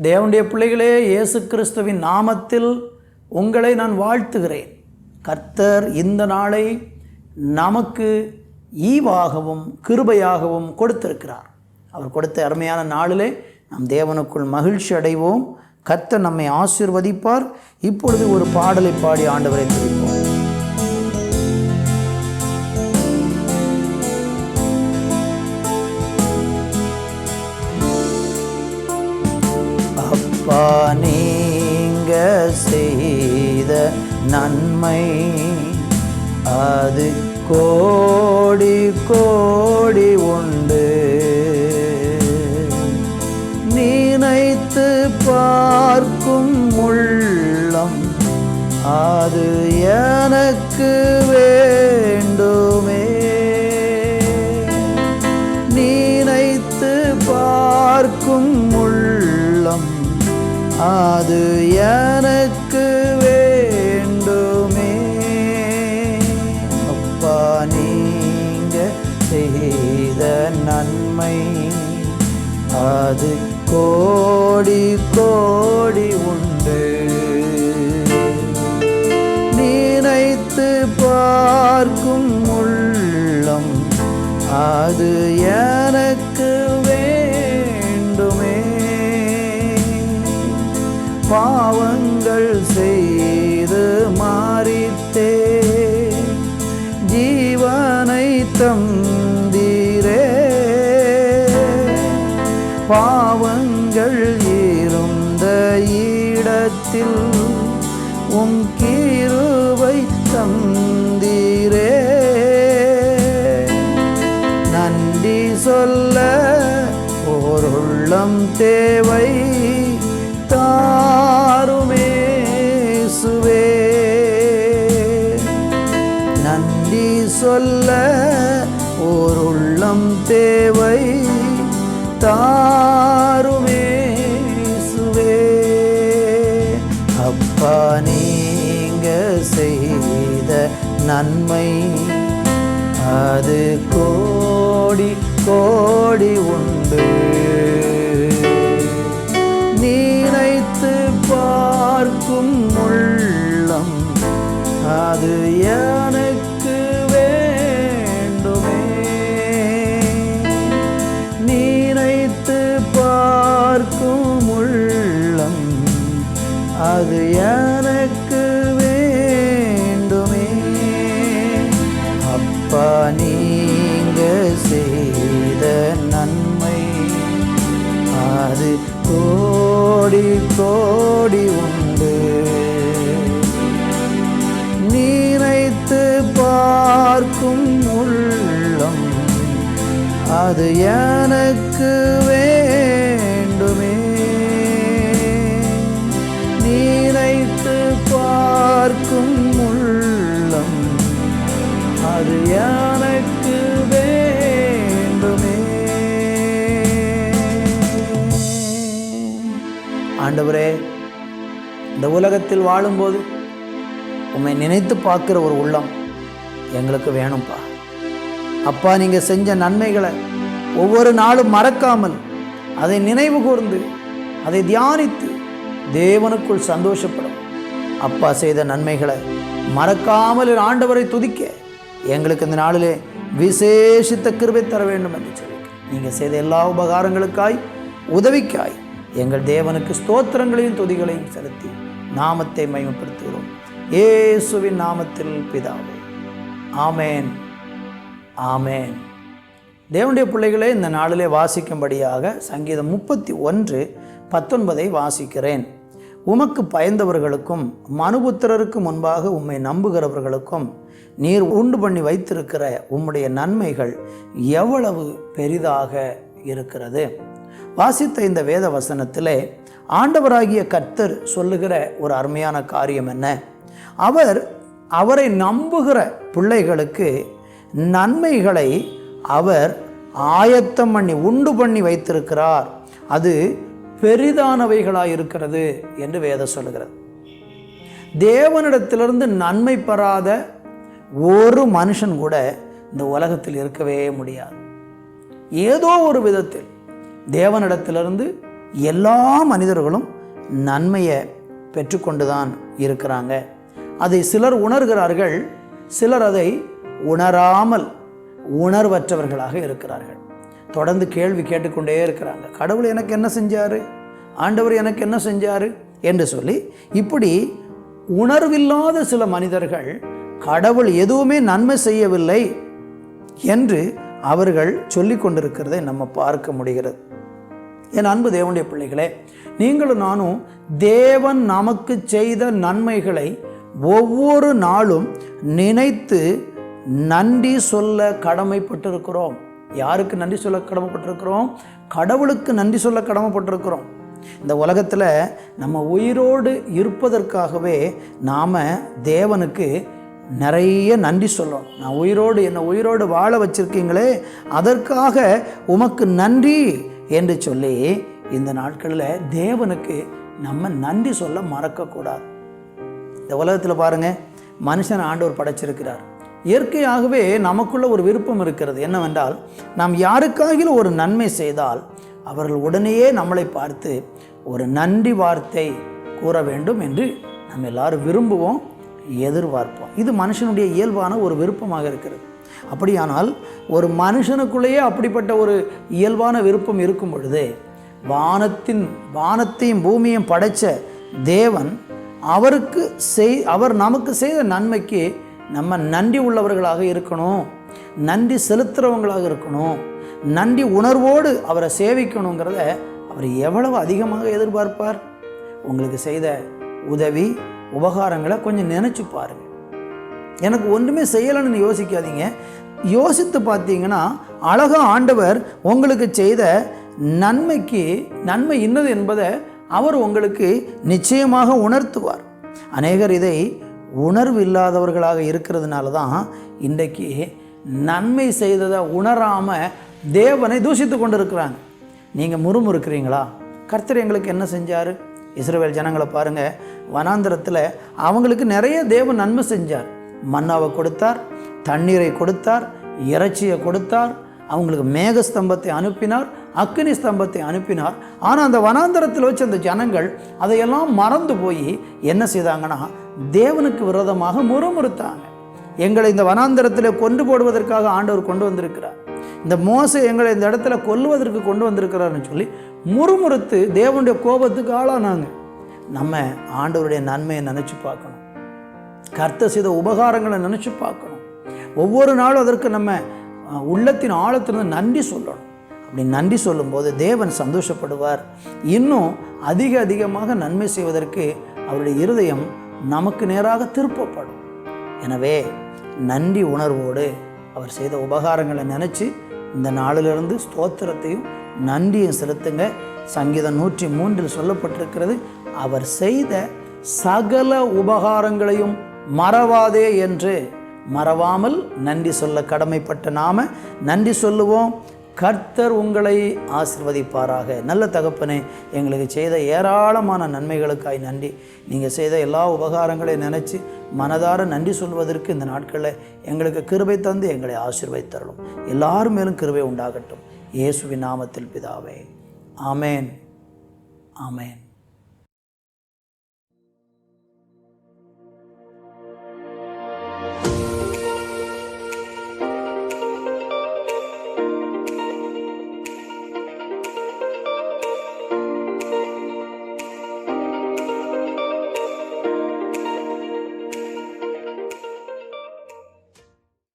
தேவனுடைய பிள்ளைகளே, இயேசு கிறிஸ்துவின் நாமத்தில் உங்களை நான் வாழ்த்துகிறேன். கர்த்தர் இந்த நாளை நமக்கு ஈவாகவும் கிருபையாகவும் கொடுத்திருக்கிறார். அவர் கொடுத்த அருமையான நாளிலே நாம் தேவனுக்குள் மகிழ்ச்சி அடைவோம். கர்த்தர் நம்மை ஆசீர்வதிப்பார். இப்பொழுது ஒரு பாடலை பாடி ஆண்டவரை துதிப்போம். அப்பா, நீங்க செய்த நன்மை அது கோடி கோடி உண்டு. நினைத்து பார்க்கும் உள்ளம் அது எனக்கு வேண்டுமே. நினைத்து பார்க்கும் உள்ளம் அது எனக்கு வேண்டுமே. அப்பா, நீங்க செய்த நன்மை அது கோடி கோடி உண்டு. நினைத்து பார்க்கும் உள்ளம் அது எனக்கு வேண்டுமே. பாவங்கள் செய்து மாறித்தே ஜீவனை தந்தீரே. பாவங்கள் இருந்த இடத்தில் உம் கிருபை தந்தீரே. நன்றி சொல்ல ஓர் உள்ளம் தேவை, தாருமே இயேசுவே. நன்றி சொல்ல ஓர் உள்ளம் தேவை, தாருமே இயேசுவே. அப்பா, நீங்க செய்த நன்மை அது கோடி கோடி உண்டு. நினைத்து பார்க்கும் உள்ளம் அது எனக்கு வேண்டுமே. நினைத்து பார்க்கும் உள்ளம் அது எனக்கு வேண்டுமே. அப்பா, நீங்க செய்த நன்மை அது கோடி கோடி உண்டு. நினைத்து பார்க்கும் உள்ளம் அது எனக்கு வேண்டுமே. நினைத்து பார்க்கும் உள்ளம் அது எனக்கு வேண்டுமே. ஆண்டவரே, இந்த உலகத்தில் வாழும்போது உம்மை நினைத்து பார்க்கிற ஒரு உள்ளம் எங்களுக்கு வேணும்ப்பா. அப்பா, நீங்கள் செஞ்ச நன்மைகளை ஒவ்வொரு நாளும் மறக்காமல் அதை நினைவு கூர்ந்து அதை தியானித்து தேவனுக்குள் சந்தோஷப்படும். அப்பா செய்த நன்மைகளை மறக்காமல் ஆண்டவரை துதிக்க எங்களுக்கு இந்த நாளிலே விசேஷித்த கிருபை தர வேண்டும் என்று சொல்லி நீங்கள் செய்த எல்லா உபகாரங்களுக்காய் உதவிக்காய் எங்கள் தேவனுக்கு ஸ்தோத்திரங்களையும் துதிகளையும் செலுத்தி நாமத்தை மகிமைப்படுத்துகிறோம். இயேசுவின் நாமத்தில் பிதாவே, ஆமேன், ஆமேன். தேவனுடைய பிள்ளைகளே, இந்த நாளிலே வாசிக்கும்படியாக சங்கீதம் 31:19 வாசிக்கிறேன். உமக்கு பயந்தவர்களுக்கும் மனுபுத்திரருக்கு முன்பாக உம்மை நம்புகிறவர்களுக்கும் நீர் உண்டு பண்ணி வைத்திருக்கிற உம்முடைய நன்மைகள் எவ்வளவு பெரிதாக இருக்கிறது. வாசித்த இந்த வேத வசனத்திலே ஆண்டவராகிய கர்த்தர் சொல்லுகிற ஒரு அருமையான காரியம் என்ன? அவரை நம்புகிற பிள்ளைகளுக்கு நன்மைகளை அவர் ஆயத்தம் பண்ணி உண்டு பண்ணி வைத்திருக்கிறார். அது பெரிதானவைகளாக இருக்கிறது என்று வேதம் சொல்லுகிறது. தேவனிடத்திலிருந்து நன்மை பெறாத ஒரு மனுஷன் கூட இந்த உலகத்தில் இருக்கவே முடியாது. ஏதோ ஒரு விதத்தில் தேவனிடத்திலிருந்து எல்லா மனிதர்களும் நன்மையை பெற்றுக்கொண்டுதான் இருக்கிறாங்க. அதை சிலர் உணர்கிறார்கள், சிலர் அதை உணராமல் உணர்வற்றவர்களாக இருக்கிறார்கள். தொடர்ந்து கேள்வி கேட்டுக்கொண்டே இருக்கிறாங்க. கடவுள் எனக்கு என்ன செஞ்சார், ஆண்டவர் எனக்கு என்ன செஞ்சார் என்று சொல்லி இப்படி உணர்வில்லாத சில மனிதர்கள் கடவுள் எதுவுமே நன்மை செய்யவில்லை என்று அவர்கள் சொல்லி கொண்டிருக்கிறதை நம்ம பார்க்க முடிகிறது. என் அன்பு தேவனுடைய பிள்ளைகளே, நீங்களும் நானும் தேவன் நமக்கு செய்த நன்மைகளை ஒவ்வொரு நாளும் நினைத்து நன்றி சொல்ல கடமைப்பட்டிருக்கிறோம். யாருக்கு நன்றி சொல்ல கடமைப்பட்டிருக்கிறோம்? கடவுளுக்கு நன்றி சொல்ல கடமைப்பட்டிருக்கிறோம். இந்த உலகத்தில் நம்ம உயிரோடு இருப்பதற்காகவே நாம் தேவனுக்கு நிறைய நன்றி சொல்லணும். நான் உயிரோடு, என்னை உயிரோடு வாழ வச்சிருக்கீங்களே, அதற்காக உமக்கு நன்றி என்று சொல்லி இந்த நாட்களில் தேவனுக்கு நம்ம நன்றி சொல்ல மறக்கக்கூடாது. இந்த உலகத்தில் பாருங்கள், மனுஷன் ஆண்டவர் படைச்சிருக்கிறார். இயற்கையாகவே நமக்குள்ள ஒரு விருப்பம் இருக்கிறது. என்னவென்றால், நாம் யாருக்காகிலும் ஒரு நன்மை செய்தால் அவர்கள் உடனேயே நம்மளை பார்த்து ஒரு நன்றி வார்த்தை கூற வேண்டும் என்று நம்ம எல்லாரும் விரும்புவோம், எதிர்பார்ப்போம். இது மனுஷனுடைய இயல்பான ஒரு விருப்பமாக இருக்கிறது. அப்படியானால் ஒரு மனுஷனுக்குள்ளேயே அப்படிப்பட்ட ஒரு இயல்பான விருப்பம் இருக்கும் பொழுது, வானத்தையும் பூமியையும் படைத்த தேவன் அவர் நமக்கு செய்த நன்மைக்கு நம்ம நன்றி உள்ளவர்களாக இருக்கணும், நன்றி செலுத்துகிறவங்களாக இருக்கணும், நன்றி உணர்வோடு அவரை சேவிக்கணுங்கிறத அவர் எவ்வளவு அதிகமாக எதிர்பார்ப்பார். உங்களுக்கு செய்த உதவி உபகாரங்களை கொஞ்சம் நினச்சி பாருங்கள். எனக்கு ஒன்றுமே செய்யலைன்னு யோசிக்காதீங்க. யோசித்து பார்த்தீங்கன்னா அழகாக ஆண்டவர் உங்களுக்கு செய்த நன்மை இன்னது என்பதை அவர் உங்களுக்கு நிச்சயமாக உணர்த்துவார். அநேகர் இதை உணர்வு இல்லாதவர்களாக இருக்கிறதுனால தான் இன்றைக்கு நன்மை செய்ததை உணராமல் தேவனை தூஷித்து கொண்டு இருக்கிறாங்க. நீங்கள் முறுமுறுக்கிறீங்களா? கர்த்தர் எங்களுக்கு என்ன செஞ்சார்? இஸ்ரவேல் ஜனங்களை பாருங்கள், வனாந்திரத்தில் அவங்களுக்கு நிறைய தேவன் நன்மை செஞ்சார். மன்னாவை கொடுத்தார், தண்ணீரை கொடுத்தார், இறைச்சியை கொடுத்தார், அவங்களுக்கு மேக ஸ்தம்பத்தை அனுப்பினார், அக்கினி ஸ்தம்பத்தை அனுப்பினார். ஆனால் அந்த வனாந்தரத்தில் வச்சு அந்த ஜனங்கள் அதையெல்லாம் மறந்து போய் என்ன செய்தாங்கன்னா தேவனுக்கு விரோதமாக முறுமுறுத்தாங்க. எங்களை இந்த வனாந்தரத்தில் கொண்டு போடுவதற்காக ஆண்டவர் கொண்டு வந்திருக்கிறார், இந்த மோசே எங்களை இந்த இடத்துல கொல்லுவதற்கு கொண்டு வந்திருக்கிறார்னு சொல்லி முறுமுறுத்து தேவனுடைய கோபத்துக்கு ஆளானாங்க. நம்ம ஆண்டவருடைய நன்மையை நினச்சி பார்க்கணும், கர்த்தர் செய்த உபகாரங்களை நினச்சி பார்க்கணும். ஒவ்வொரு நாளும் அதற்கு நம்ம உள்ளத்தின் ஆழத்திலிருந்து நன்றி சொல்லணும். அப்படி நன்றி சொல்லும்போது தேவன் சந்தோஷப்படுவார். இன்னும் அதிகமாக நன்மை செய்வதற்கு அவருடைய இருதயம் நமக்கு நேராக திருப்பப்படும். எனவே நன்றி உணர்வோடு அவர் செய்த உபகாரங்களை நினச்சி இந்த நாளிலிருந்து ஸ்தோத்திரத்தையும் நன்றியும் செலுத்துங்க. சங்கீதம் 103 சொல்லப்பட்டிருக்கிறது, அவர் செய்த சகல உபகாரங்களையும் மறவாதே என்று. மறவாமல் நன்றி சொல்ல கடமைப்பட்ட நாம நன்றி சொல்லுவோம். கர்த்தர் உங்களை ஆசீர்வதிப்பாராக. நல்ல தகப்பனே, எங்களுக்கு செய்த ஏராளமான நன்மைகளுக்காய் நன்றி. நீங்கள் செய்த எல்லா உபகாரங்களையும் நினச்சி மனதார நன்றி சொல்வதற்கு இந்த நாட்களில் எங்களுக்கு கிருபை தந்து எங்களை ஆசீர்வதித்தரலும். எல்லாரும் மேலும் கிருபை உண்டாகட்டும். இயேசுவின் நாமத்தில் பிதாவே, ஆமேன், ஆமேன்.